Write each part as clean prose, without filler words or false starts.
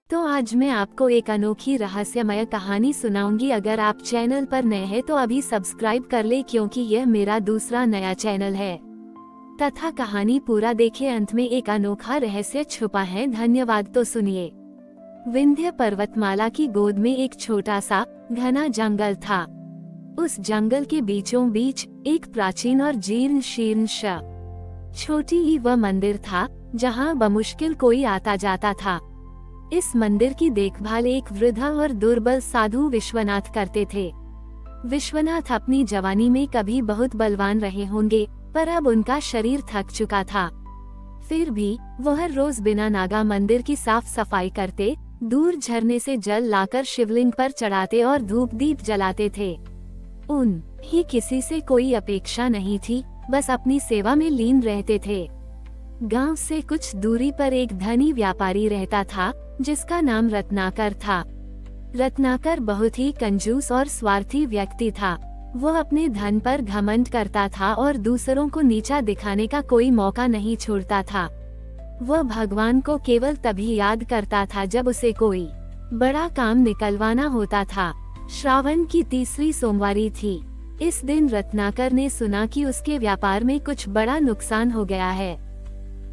तो आज मैं आपको एक अनोखी रहस्यमय कहानी सुनाऊंगी। अगर आप चैनल पर नए हैं तो अभी सब्सक्राइब कर ले, क्योंकि यह मेरा दूसरा नया चैनल है। तथा कहानी पूरा देखे, अंत में एक अनोखा रहस्य छुपा है। धन्यवाद। तो सुनिए। विंध्य पर्वतमाला की गोद में एक छोटा सा घना जंगल था। उस जंगल के बीचों बीच एक प्राचीन और जीर्ण शीर्ण छोटी ही वह मंदिर था, जहाँ बमुश्किल कोई आता जाता था। इस मंदिर की देखभाल एक वृद्ध और दुर्बल साधु विश्वनाथ करते थे। विश्वनाथ अपनी जवानी में कभी बहुत बलवान रहे होंगे, पर अब उनका शरीर थक चुका था। फिर भी वह रोज बिना नागा मंदिर की साफ सफाई करते, दूर झरने से जल लाकर शिवलिंग पर चढ़ाते और धूप दीप जलाते थे। ही किसी से कोई अपेक्षा नहीं थी, बस अपनी सेवा में लीन रहते थे। गांव से कुछ दूरी पर एक धनी व्यापारी रहता था, जिसका नाम रत्नाकर था। रत्नाकर बहुत ही कंजूस और स्वार्थी व्यक्ति था। वह अपने धन पर घमंड करता था और दूसरों को नीचा दिखाने का कोई मौका नहीं छोड़ता था। वह भगवान को केवल तभी याद करता था जब उसे कोई बड़ा काम निकलवाना होता था। श्रावण की 30वीं सोमवारी थी। इस दिन रत्नाकर ने सुना कि उसके व्यापार में कुछ बड़ा नुकसान हो गया है।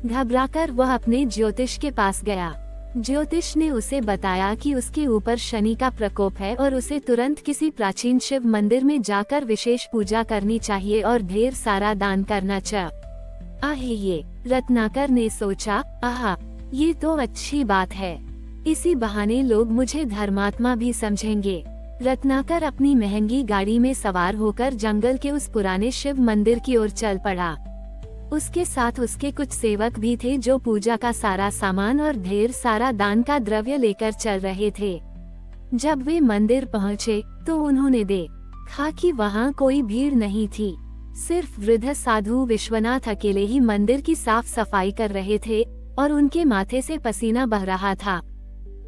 घबराकर वह अपने ज्योतिष के पास गया। ज्योतिष ने उसे बताया कि उसके ऊपर शनि का प्रकोप है और उसे तुरंत किसी प्राचीन शिव मंदिर में जाकर विशेष पूजा करनी चाहिए और ढेर सारा दान करना चाहिए। रत्नाकर ने सोचा, आहा, ये तो अच्छी बात है। इसी बहाने लोग मुझे धर्मात्मा भी समझेंगे। रत्नाकर अपनी महंगी गाड़ी में सवार होकर जंगल के उस पुराने शिव मंदिर की ओर चल पड़ा। उसके साथ उसके कुछ सेवक भी थे, जो पूजा का सारा सामान और ढेर सारा दान का द्रव्य लेकर चल रहे थे। जब वे मंदिर पहुंचे तो उन्होंने देखा कि वहां कोई भीड़ नहीं थी। सिर्फ वृद्ध साधु विश्वनाथ अकेले ही मंदिर की साफ सफाई कर रहे थे और उनके माथे से पसीना बह रहा था।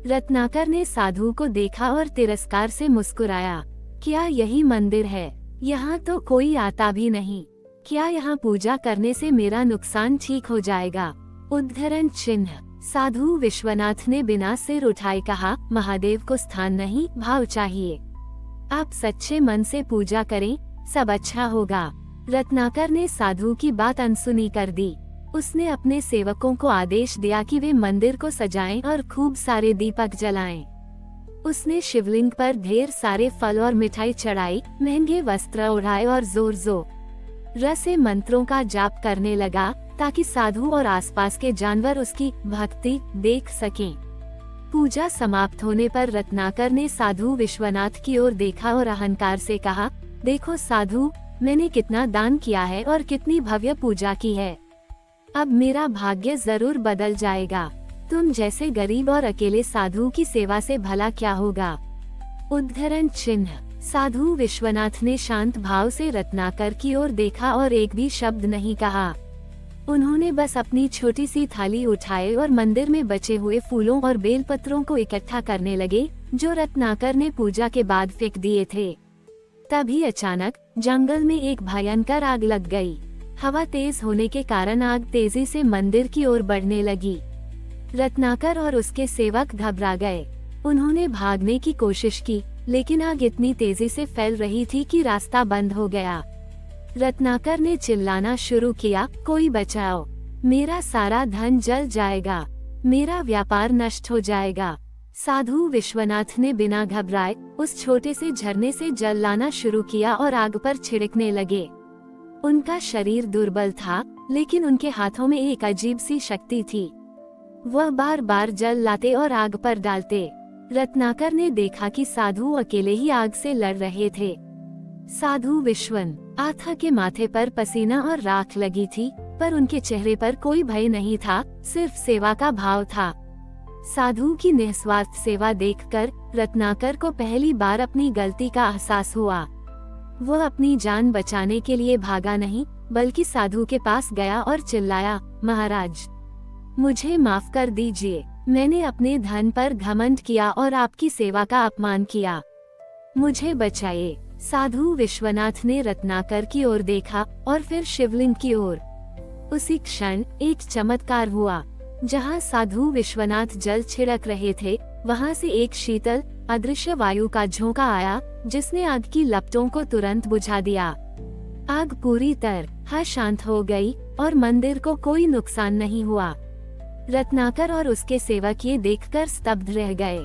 रत्नाकर ने साधु को देखा और तिरस्कार से मुस्कुराया। क्या यही मंदिर है? यहाँ तो कोई आता भी नहीं। क्या यहाँ पूजा करने से मेरा नुकसान ठीक हो जाएगा? उद्धरण चिन्ह। साधु विश्वनाथ ने बिना सिर उठाए कहा, महादेव को स्थान नहीं, भाव चाहिए। आप सच्चे मन से पूजा करें, सब अच्छा होगा। रत्नाकर ने साधु की बात अनसुनी कर दी। उसने अपने सेवकों को आदेश दिया कि वे मंदिर को सजाएं और खूब सारे दीपक जलाएं। उसने शिवलिंग पर ढेर सारे फल और मिठाई चढ़ाई, महंगे वस्त्र ओढ़ाए और जोर से मंत्रों का जाप करने लगा, ताकि साधु और आसपास के जानवर उसकी भक्ति देख सकें। पूजा समाप्त होने पर रत्नाकर ने साधु विश्वनाथ की ओर देखा और अहंकार से कहा, देखो साधु, मैंने कितना दान किया है और कितनी भव्य पूजा की है। अब मेरा भाग्य जरूर बदल जाएगा। तुम जैसे गरीब और अकेले साधु की सेवा से भला क्या होगा? उद्धरण चिन्ह। साधु विश्वनाथ ने शांत भाव से रत्नाकर की ओर देखा और एक भी शब्द नहीं कहा। उन्होंने बस अपनी छोटी सी थाली उठाए और मंदिर में बचे हुए फूलों और बेलपत्रों को इकट्ठा करने लगे, जो रत्नाकर ने पूजा के बाद फेंक दिए थे। तभी अचानक जंगल में एक भयंकर आग लग गई। हवा तेज होने के कारण आग तेजी से मंदिर की ओर बढ़ने लगी। रत्नाकर और उसके सेवक घबरा गए। उन्होंने भागने की कोशिश की, लेकिन आग इतनी तेजी से फैल रही थी कि रास्ता बंद हो गया। रत्नाकर ने चिल्लाना शुरू किया, कोई बचाओ, मेरा सारा धन जल जाएगा, मेरा व्यापार नष्ट हो जाएगा। साधु विश्वनाथ ने बिना घबराए उस छोटे से झरने से जल लाना शुरू किया और आग पर छिड़कने लगे। उनका शरीर दुर्बल था, लेकिन उनके हाथों में एक अजीब सी शक्ति थी। वह बार बार जल लाते और आग पर डालते। रत्नाकर ने देखा कि साधु अकेले ही आग से लड़ रहे थे। साधु विश्वनाथ के माथे पर पसीना और राख लगी थी, पर उनके चेहरे पर कोई भय नहीं था, सिर्फ सेवा का भाव था। साधु की निस्वार्थ सेवा देखकर रत्नाकर को पहली बार अपनी गलती का एहसास हुआ। वह अपनी जान बचाने के लिए भागा नहीं, बल्कि साधु के पास गया और चिल्लाया, महाराज, मुझे माफ कर दीजिए। मैंने अपने धन पर घमंड किया और आपकी सेवा का अपमान किया। मुझे बचाइए। साधु विश्वनाथ ने रत्नाकर की ओर देखा और फिर शिवलिंग की ओर। उसी क्षण एक चमत्कार हुआ। जहां साधु विश्वनाथ जल छिड़क रहे थे, वहां से एक शीतल अदृश्य वायु का झोंका आया, जिसने आग की लपटों को तुरंत बुझा दिया। आग पूरी तरह शांत हो गई और मंदिर को कोई नुकसान नहीं हुआ। रत्नाकर और उसके सेवक ये देखकर स्तब्ध रह गए।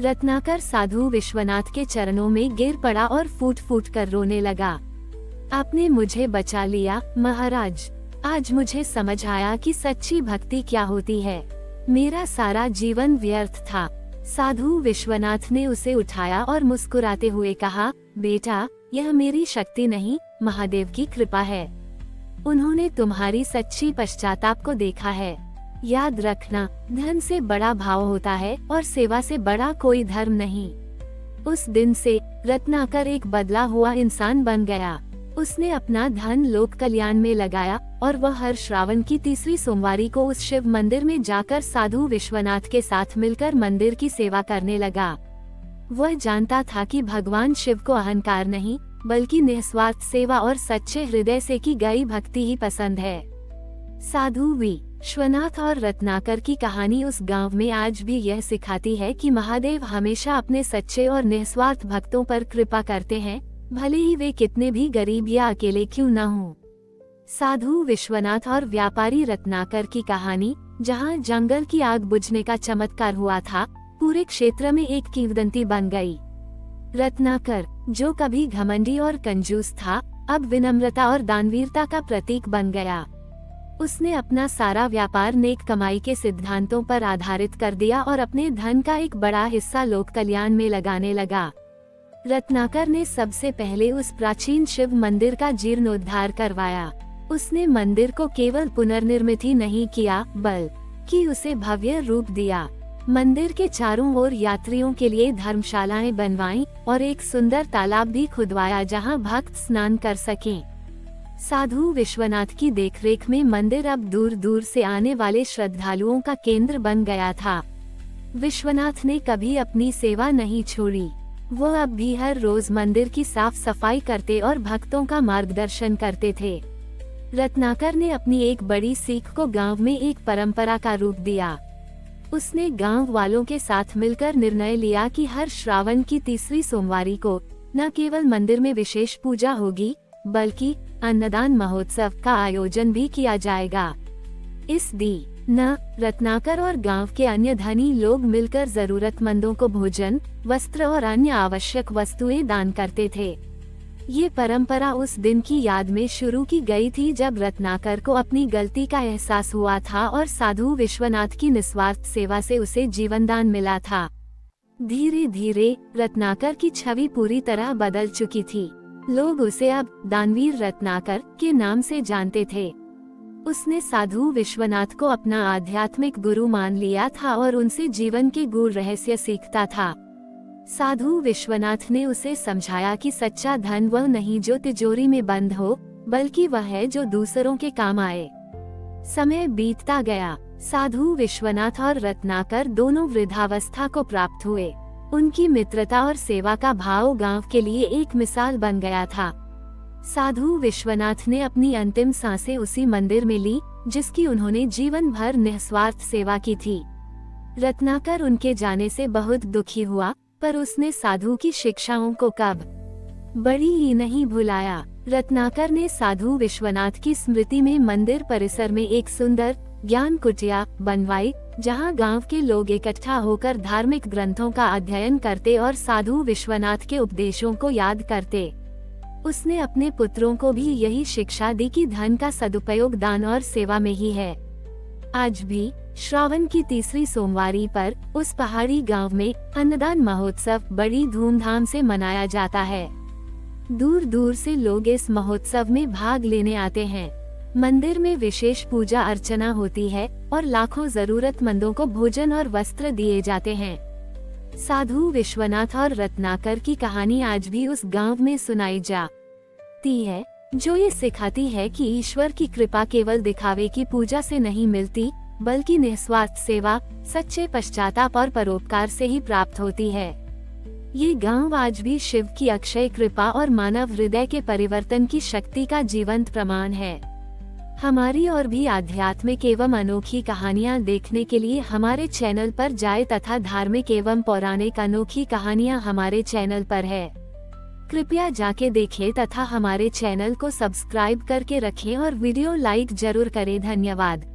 रत्नाकर साधु विश्वनाथ के चरणों में गिर पड़ा और फूट फूट कर रोने लगा। आपने मुझे बचा लिया महाराज। आज मुझे समझ आया कि सच्ची भक्ति क्या होती है। मेरा सारा जीवन व्यर्थ था। साधु विश्वनाथ ने उसे उठाया और मुस्कुराते हुए कहा, बेटा, यह मेरी शक्ति नहीं, महादेव की कृपा है। उन्होंने तुम्हारी सच्ची पश्चाताप को देखा है। याद रखना, धन से बड़ा भाव होता है और सेवा से बड़ा कोई धर्म नहीं। उस दिन से रत्नाकर एक बदला हुआ इंसान बन गया। उसने अपना धन लोक कल्याण में लगाया और वह हर श्रावण की तीसरी सोमवारी को उस शिव मंदिर में जाकर साधु विश्वनाथ के साथ मिलकर मंदिर की सेवा करने लगा। वह जानता था कि भगवान शिव को अहंकार नहीं, बल्कि निस्वार्थ सेवा और सच्चे हृदय से की गई भक्ति ही पसंद है। साधु विश्वनाथ और रत्नाकर की कहानी उस गांव में आज भी यह सिखाती है कि महादेव हमेशा अपने सच्चे और निस्वार्थ भक्तों पर कृपा करते हैं, भले ही वे कितने भी गरीब या अकेले क्यों न हों। साधु विश्वनाथ और व्यापारी रत्नाकर की कहानी, जहां जंगल की आग बुझने का चमत्कार हुआ था, पूरे क्षेत्र में एक किंवदंती बन गई। रत्नाकर, जो कभी घमंडी और कंजूस था, अब विनम्रता और दानवीरता का प्रतीक बन गया। उसने अपना सारा व्यापार नेक कमाई के सिद्धांतों पर आधारित कर दिया और अपने धन का एक बड़ा हिस्सा लोक कल्याण में लगाने लगा। रत्नाकर ने सबसे पहले उस प्राचीन शिव मंदिर का जीर्णोद्धार करवाया। उसने मंदिर को केवल पुनर्निर्मित ही नहीं किया, बल्कि उसे भव्य रूप दिया। मंदिर के चारों ओर यात्रियों के लिए धर्मशालाएं बनवाईं और एक सुंदर तालाब भी खुदवाया जहां भक्त स्नान कर सकें। साधु विश्वनाथ की देखरेख में मंदिर अब दूर दूर से आने वाले श्रद्धालुओं का केंद्र बन गया था। विश्वनाथ ने कभी अपनी सेवा नहीं छोड़ी। वो अब भी हर रोज मंदिर की साफ सफाई करते और भक्तों का मार्गदर्शन करते थे। रत्नाकर ने अपनी एक बड़ी सीख को गांव में एक परंपरा का रूप दिया। उसने गांव वालों के साथ मिलकर निर्णय लिया कि हर श्रावण की तीसरी सोमवारी को न केवल मंदिर में विशेष पूजा होगी, बल्कि अन्नदान महोत्सव का आयोजन भी किया जाएगा। इस दिन रत्नाकर और गांव के अन्य धनी लोग मिलकर जरूरतमंदों को भोजन, वस्त्र और अन्य आवश्यक वस्तुएं दान करते थे। ये परंपरा उस दिन की याद में शुरू की गई थी जब रत्नाकर को अपनी गलती का एहसास हुआ था और साधु विश्वनाथ की निस्वार्थ सेवा से उसे जीवनदान मिला था। धीरे धीरे रत्नाकर की छवि पूरी तरह बदल चुकी थी। लोग उसे अब दानवीर रत्नाकर के नाम से जानते थे। उसने साधु विश्वनाथ को अपना आध्यात्मिक गुरु मान लिया था और उनसे जीवन के गूढ़ रहस्य सीखता था। साधु विश्वनाथ ने उसे समझाया कि सच्चा धन वह नहीं जो तिजोरी में बंद हो, बल्कि वह है जो दूसरों के काम आए। समय बीतता गया। साधु विश्वनाथ और रत्नाकर दोनों वृद्धावस्था को प्राप्त हुए। उनकी मित्रता और सेवा का भाव गांव के लिए एक मिसाल बन गया था। साधु विश्वनाथ ने अपनी अंतिम सांसें उसी मंदिर में ली जिसकी उन्होंने जीवन भर निस्वार्थ सेवा की थी। रत्नाकर उनके जाने से बहुत दुखी हुआ, पर उसने साधु की शिक्षाओं को कब बड़ी ही नहीं भुलाया। रत्नाकर ने साधु विश्वनाथ की स्मृति में मंदिर परिसर में एक सुंदर ज्ञान कुटिया बनवाई, जहां गांव के लोग इकट्ठा होकर धार्मिक ग्रंथों का अध्ययन करते और साधु विश्वनाथ के उपदेशों को याद करते। उसने अपने पुत्रों को भी यही शिक्षा दी कि धन का सदुपयोग दान और सेवा में ही है। आज भी श्रावण की तीसरी सोमवारी पर उस पहाड़ी गांव में अन्नदान महोत्सव बड़ी धूमधाम से मनाया जाता है। दूर दूर से लोग इस महोत्सव में भाग लेने आते हैं। मंदिर में विशेष पूजा अर्चना होती है और लाखों जरूरतमंदों को भोजन और वस्त्र दिए जाते हैं। साधु विश्वनाथ और रत्नाकर की कहानी आज भी उस गांव में सुनाई जाती है, जो ये सिखाती है कि ईश्वर की कृपा केवल दिखावे की पूजा से नहीं मिलती, बल्कि निस्वार्थ सेवा, सच्चे पश्चाताप और परोपकार से ही प्राप्त होती है। ये गांव आज भी शिव की अक्षय कृपा और मानव हृदय के परिवर्तन की शक्ति का जीवंत प्रमाण है। हमारी और भी आध्यात्मिक एवं अनोखी कहानियाँ देखने के लिए हमारे चैनल पर जाएं तथा धार्मिक एवं पौराणिक अनोखी कहानियाँ हमारे चैनल पर है। कृपया जाके देखें तथा हमारे चैनल को सब्सक्राइब करके रखें और वीडियो लाइक जरूर करें। धन्यवाद।